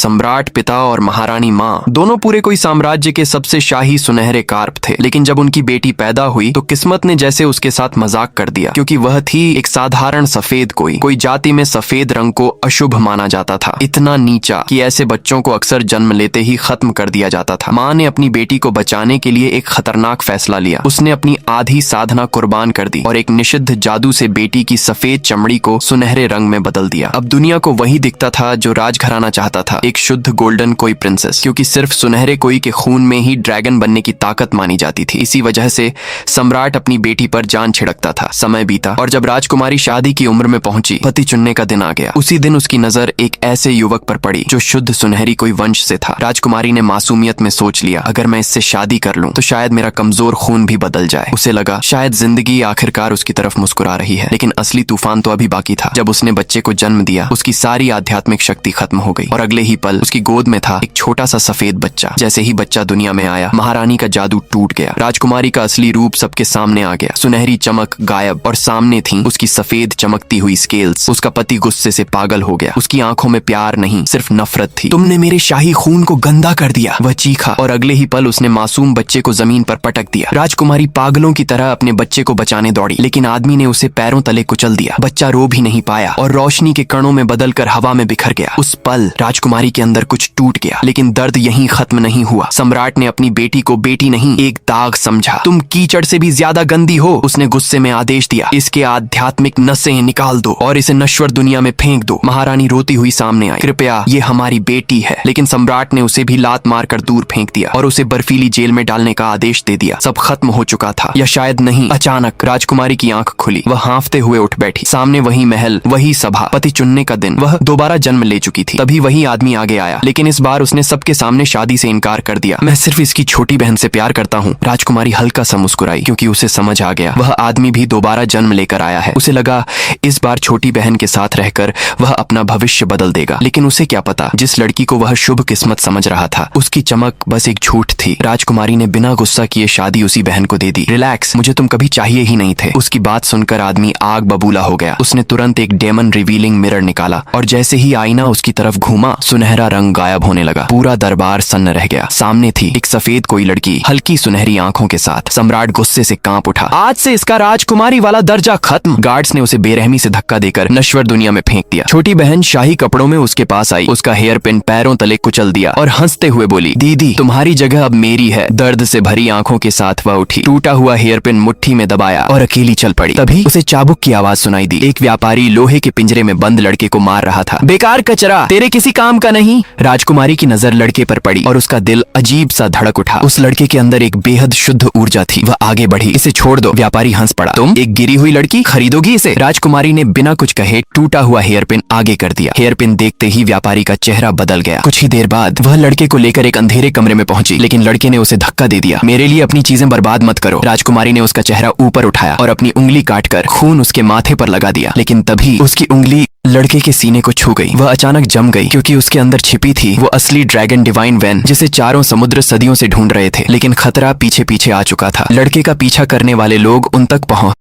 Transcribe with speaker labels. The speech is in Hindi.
Speaker 1: सम्राट पिता और महारानी माँ दोनों पूरे कोई साम्राज्य के सबसे शाही सुनहरे कार्प थे। लेकिन जब उनकी बेटी पैदा हुई तो किस्मत ने जैसे उसके साथ मजाक कर दिया, क्योंकि वह थी एक साधारण सफेद कोई जाति में सफेद रंग को अशुभ माना जाता था, इतना नीचा कि ऐसे बच्चों को अक्सर जन्म लेते ही खत्म कर दिया जाता था। माँ ने अपनी बेटी को बचाने के लिए एक खतरनाक फैसला लिया। उसने अपनी आधी साधना कुर्बान कर दी और एक निषिद्ध जादू से बेटी की सफेद चमड़ी को सुनहरे रंग में बदल दिया। अब दुनिया को वही दिखता था जो राजघराना चाहता था, एक शुद्ध गोल्डन कोई प्रिंसेस, क्योंकि सिर्फ सुनहरे कोई के खून में ही ड्रैगन बनने की ताकत मानी जाती थी। इसी वजह से सम्राट अपनी बेटी पर जान छिड़कता था। समय बीता और जब राजकुमारी शादी की उम्र में पहुंची, पति चुनने का दिन आ गया। उसी दिन उसकी नजर एक ऐसे युवक पर पड़ी जो शुद्ध सुनहरी कोई वंश से था। राजकुमारी ने मासूमियत में सोच लिया, अगर मैं इससे शादी कर लूं तो शायद मेरा कमजोर खून भी बदल जाए। उसे लगा शायद जिंदगी आखिरकार उसकी तरफ मुस्कुरा रही है। लेकिन असली तूफान तो अभी बाकी था। जब उसने बच्चे को जन्म दिया, उसकी सारी आध्यात्मिक शक्ति खत्म हो गई और अगले ही पल उसकी गोद में था एक छोटा सा सफेद बच्चा। जैसे ही बच्चा दुनिया में आया, महारानी का जादू टूट गया। राजकुमारी का असली रूप सबके सामने आ गया। सुनहरी चमक गायब और सामने थी उसकी सफेद चमकती हुई स्केल्स। उसका पति गुस्से से पागल हो गया। उसकी आंखों में प्यार नहीं, सिर्फ नफरत थी। तुमने मेरे शाही खून को गंदा कर दिया, वह चीखा और अगले ही पल उसने मासूम बच्चे को जमीन पर पटक दिया। राजकुमारी पागलों की तरह अपने बच्चे को बचाने दौड़ी, लेकिन आदमी ने उसे पैरों तले कुचल दिया। बच्चा रो भी नहीं पाया और रोशनी के कणों में बदलकर हवा में बिखर गया। उस पल राजकुमारी के अंदर कुछ टूट गया, लेकिन दर्द यहीं खत्म नहीं हुआ। सम्राट ने अपनी बेटी को बेटी नहीं, एक दाग समझा। तुम कीचड़ से भी ज्यादा गंदी हो, उसने गुस्से में आदेश दिया। इसके आध्यात्मिक नसें निकाल दो और इसे नश्वर दुनिया में फेंक दो। महारानी रोती हुई सामने आई। कृपया, ये हमारी बेटी है। लेकिन सम्राट ने उसे भी लात मारकर दूर फेंक दिया और उसे बर्फीली जेल में डालने का आदेश दे दिया। सब खत्म हो चुका था, या शायद नहीं। अचानक राजकुमारी की आंख खुली। वह हाँफते हुए उठ बैठी। सामने वही महल, वही सभा, पति चुनने का दिन। वह दोबारा जन्म ले चुकी थी। तभी वही आदमी आगे आया, लेकिन इस बार उसने सबके सामने शादी से इनकार कर दिया। मैं सिर्फ इसकी छोटी बहन से प्यार करता हूँ। राजकुमारी हल्का सा मुस्कुराई, क्योंकि उसे समझ आ गया वह आदमी भी दोबारा जन्म लेकर आया है। उसे लगा इस बार छोटी बहन के साथ रहकर वह अपना भविष्य बदल देगा। लेकिन उसे क्या पता, जिस लड़की को वह शुभ किस्मत समझ रहा था, उसकी चमक बस एक झूठ थी। राजकुमारी ने बिना गुस्सा किए शादी उसी बहन को दे दी। रिलैक्स, मुझे तुम कभी चाहिए ही नहीं थे। उसकी बात सुनकर आदमी आग बबूला हो गया। उसने तुरंत एक डेमन रिवीलिंग मिरर निकाला और जैसे ही आईना उसकी तरफ घूमा, सुनहरा रंग गायब होने लगा। पूरा दरबार सन्न रह गया। सामने थी एक सफेद कोई लड़की, हल्की सुनहरी आंखों के साथ। सम्राट गुस्से से कांप उठा। आज से इसका राजकुमारी वाला दर्जा खत्म। गार्ड्स ने उसे बेरहमी से धक्का देकर नश्वर दुनिया में फेंक दिया। छोटी बहन शाही कपड़ों में उसके पास आई। उसका हेयर पिन पैरों तले कुचल दिया और हंसते हुए बोली, दीदी, तुम्हारी जगह अब मेरी है। दर्द से भरी आंखों के साथ वह उठी, टूटा हुआ हेयर पिन मुट्ठी में दबाया और अकेली चल पड़ी। तभी उसे चाबुक की आवाज सुनाई दी। एक व्यापारी लोहे के पिंजरे में बंद लड़के को मार रहा था। बेकार कचरा, तेरे किसी काम का नहीं। राजकुमारी की नजर लड़के पर पड़ी और उसका दिल अजीब सा धड़क उठा। उस लड़के के अंदर एक बेहद शुद्ध ऊर्जा थी। वह आगे बढ़ी। इसे छोड़ दो। व्यापारी हंस पड़ा। तुम एक गिरी हुई लड़की खरीदोगी इसे? राजकुमारी ने बिना कुछ कहे टूटा हुआ हेयर पिन आगे कर दिया। हेयर पिन देखते ही व्यापारी का चेहरा बदल गया। कुछ ही देर बाद वह लड़के को लेकर एक अंधेरे कमरे में पहुंची, लेकिन लड़के ने उसे धक्का दे दिया। मेरे लिए अपनी चीजें बर्बाद मत करो। राजकुमारी ने उसका चेहरा ऊपर उठाया और अपनी उंगली काटकर खून उसके माथे पर लगा दिया। लेकिन तभी उसकी उंगली लड़के के सीने को छू गई। वह अचानक जम गई, क्योंकि उसके अंदर छिपी थी वो असली ड्रैगन डिवाइन वैन, जिसे चारों समुद्र सदियों से ढूंढ रहे थे। लेकिन खतरा पीछे पीछे आ चुका था। लड़के का पीछा करने वाले लोग उन तक पहुंच